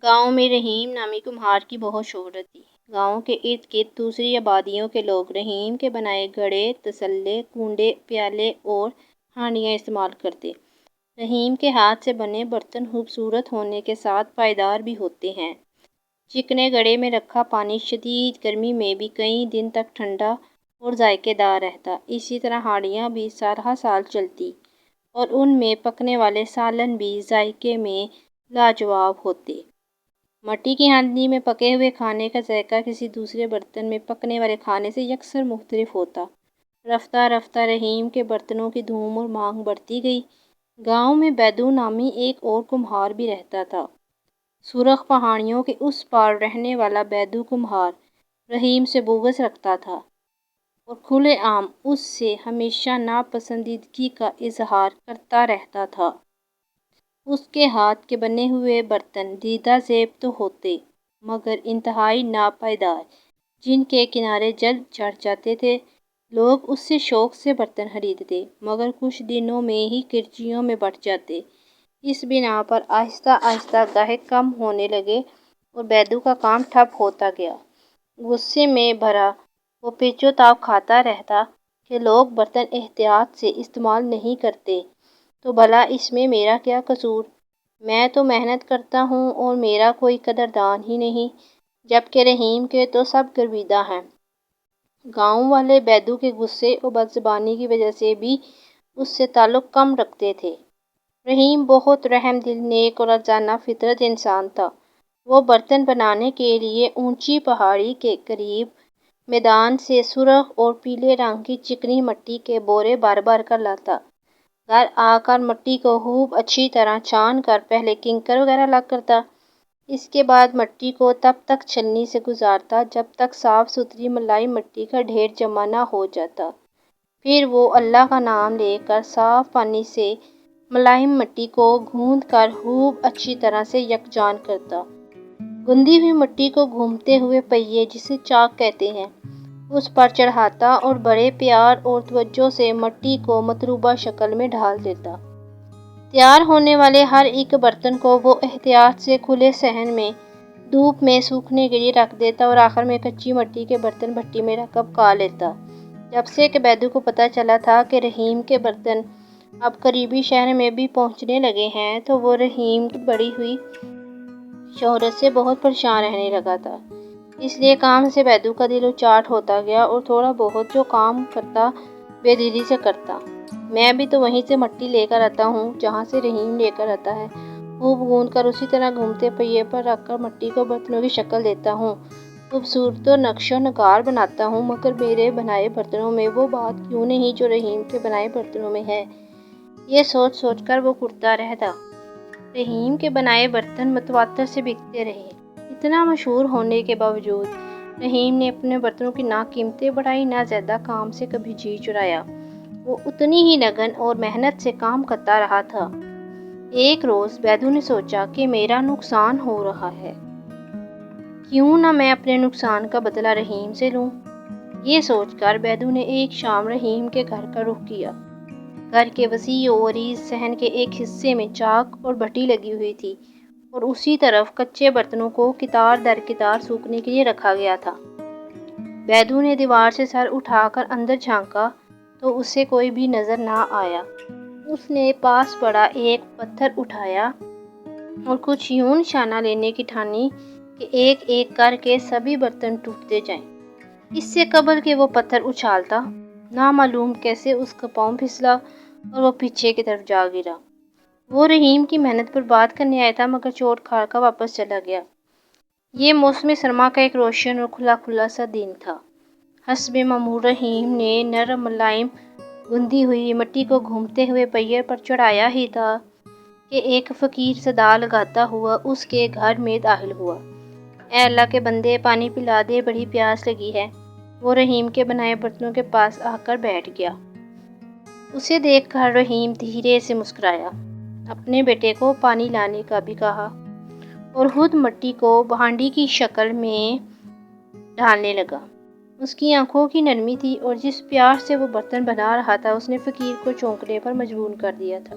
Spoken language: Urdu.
گاؤں میں رحیم نامی کمہار کی بہت شہرت تھی۔ گاؤں کے ارد گرد دوسری آبادیوں کے لوگ رحیم کے بنائے گھڑے، تسلے، کنڈے، پیالے اور ہانڈیاں استعمال کرتے۔ رحیم کے ہاتھ سے بنے برتن خوبصورت ہونے کے ساتھ پائیدار بھی ہوتے ہیں۔ چکنے گھڑے میں رکھا پانی شدید گرمی میں بھی کئی دن تک ٹھنڈا اور ذائقے دار رہتا۔ اسی طرح ہانڈیاں بھی سارا سال چلتی اور ان میں پکنے والے سالن بھی ذائقے میں لاجواب ہوتے۔ مٹی کی ہانڈی میں پکے ہوئے کھانے کا ذائقہ کسی دوسرے برتن میں پکنے والے کھانے سے یکسر مختلف ہوتا۔ رفتہ رفتہ رحیم کے برتنوں کی دھوم اور مانگ بڑھتی گئی۔ گاؤں میں بیدو نامی ایک اور کمہار بھی رہتا تھا۔ سرخ پہاڑیوں کے اس پار رہنے والا بیدو کمہار رحیم سے بغض رکھتا تھا اور کھلے عام اس سے ہمیشہ ناپسندیدگی کا اظہار کرتا رہتا تھا۔ اس کے ہاتھ کے بنے ہوئے برتن دیدہ زیب تو ہوتے مگر انتہائی ناپائیدار، جن کے کنارے جلد جھڑ جاتے تھے۔ لوگ اس سے شوق سے برتن خریدتے مگر کچھ دنوں میں ہی کرچیوں میں بٹ جاتے۔ اس بنا پر آہستہ آہستہ گاہک کم ہونے لگے اور بیدو کا کام ٹھپ ہوتا گیا۔ غصے میں بھرا وہ پچ و تاب کھاتا رہتا کہ لوگ برتن احتیاط سے استعمال نہیں کرتے تو بھلا اس میں میرا کیا قصور؟ میں تو محنت کرتا ہوں اور میرا کوئی قدردان ہی نہیں، جبکہ رحیم کے تو سب گرویدہ ہیں۔ گاؤں والے بیدو کے غصے اور بدزبانی کی وجہ سے بھی اس سے تعلق کم رکھتے تھے۔ رحیم بہت رحم دل، نیک اور رزانہ فطرت انسان تھا۔ وہ برتن بنانے کے لیے اونچی پہاڑی کے قریب میدان سے سرخ اور پیلے رنگ کی چکنی مٹی کے بورے بھر بھر کر لاتا۔ گھر آ کر مٹی کو خوب اچھی طرح چھان کر پہلے کنکر وغیرہ الگ کرتا۔ اس کے بعد مٹی کو تب تک چھلنی سے گزارتا جب تک صاف ستھری ملائم مٹی کا ڈھیر جمع نہ ہو جاتا۔ پھر وہ اللہ کا نام لے کر صاف پانی سے ملائم مٹی کو گوندھ کر خوب اچھی طرح سے یکجان کرتا۔ گوندھی ہوئی مٹی کو گھومتے ہوئے پہیے، جسے چاک کہتے ہیں، اس پر چڑھاتا اور بڑے پیار اور توجہ سے مٹی کو مطلوبہ شکل میں ڈھال دیتا۔ تیار ہونے والے ہر ایک برتن کو وہ احتیاط سے کھلے صحن میں دھوپ میں سوکھنے کے لیے رکھ دیتا اور آخر میں کچی مٹی کے برتن بھٹی میں رکھ کر پکا لیتا۔ جب سے کہ بیدو کو پتہ چلا تھا کہ رحیم کے برتن اب قریبی شہر میں بھی پہنچنے لگے ہیں تو وہ رحیم کی بڑھی ہوئی شہرت سے بہت پریشان رہنے لگا تھا۔ اس لیے کام سے بیدو کا دل اچاٹ ہوتا گیا اور تھوڑا بہت جو کام کرتا بے دلی سے کرتا۔ میں بھی تو وہیں سے مٹی لے کر آتا ہوں جہاں سے رحیم لے کر آتا ہے، خوب گوندھ کر اسی طرح گھومتے پہیے پر رکھ کر مٹی کو برتنوں کی شکل دیتا ہوں، خوبصورت و نقش و نگار بناتا ہوں، مگر میرے بنائے برتنوں میں وہ بات کیوں نہیں جو رحیم کے بنائے برتنوں میں ہے؟ یہ سوچ سوچ کر وہ کڑتا رہتا۔ رحیم کے بنائے برتن متواتر سے بکتے رہے۔ اتنا مشہور ہونے کے باوجود رحیم نے اپنے برتنوں کی نہ قیمتیں بڑھائی نہ زیادہ کام سے کبھی جی چرایا۔ وہ اتنی ہی لگن اور محنت سے کام کرتا رہا تھا۔ ایک روز بیدو نے سوچا کہ میرا نقصان ہو رہا ہے، کیوں نہ میں اپنے نقصان کا بدلہ رحیم سے لوں؟ یہ سوچ کر بیدو نے ایک شام رحیم کے گھر کا رخ کیا۔ گھر کے وسیع و عریض صحن کے ایک حصے میں چاک اور بھٹی لگی ہوئی تھی اور اسی طرف کچے برتنوں کو قطار در قطار سوکھنے کے لیے رکھا گیا تھا۔ بیدو نے دیوار سے سر اٹھا کر اندر جھانکا تو اسے کوئی بھی نظر نہ آیا۔ اس نے پاس پڑا ایک پتھر اٹھایا اور کچھ یوں نشانہ لینے کی ٹھانی کہ ایک ایک کر کے سبھی برتن ٹوٹتے جائیں۔ اس سے قبل کہ وہ پتھر اچھالتا، نامعلوم کیسے اس کا پاؤں پھسلا اور وہ پیچھے کی طرف جا گرا۔ وہ رحیم کی محنت پر بات کرنے آیا تھا مگر چوٹ کھا کر واپس چلا گیا۔ یہ موسم سرما کا ایک روشن اور کھلا کھلا سا دن تھا۔ حسب معمول رحیم نے نرم ملائم گوندھی ہوئی مٹی کو گھومتے ہوئے پہیے پر چڑھایا ہی تھا کہ ایک فقیر صدا لگاتا ہوا اس کے گھر میں داخل ہوا۔ اے اللہ کے بندے، پانی پلا دے، بڑی پیاس لگی ہے۔ وہ رحیم کے بنائے برتنوں کے پاس آ کر بیٹھ گیا۔ اسے دیکھ کر رحیم دھیرے سے مسکرایا، اپنے بیٹے کو پانی لانے کا بھی کہا اور خود مٹی کو ہانڈی کی شکل میں ڈھالنے لگا۔ اس کی آنکھوں کی نرمی تھی اور جس پیار سے وہ برتن بنا رہا تھا اس نے فقیر کو چونکنے پر مجبور کر دیا تھا۔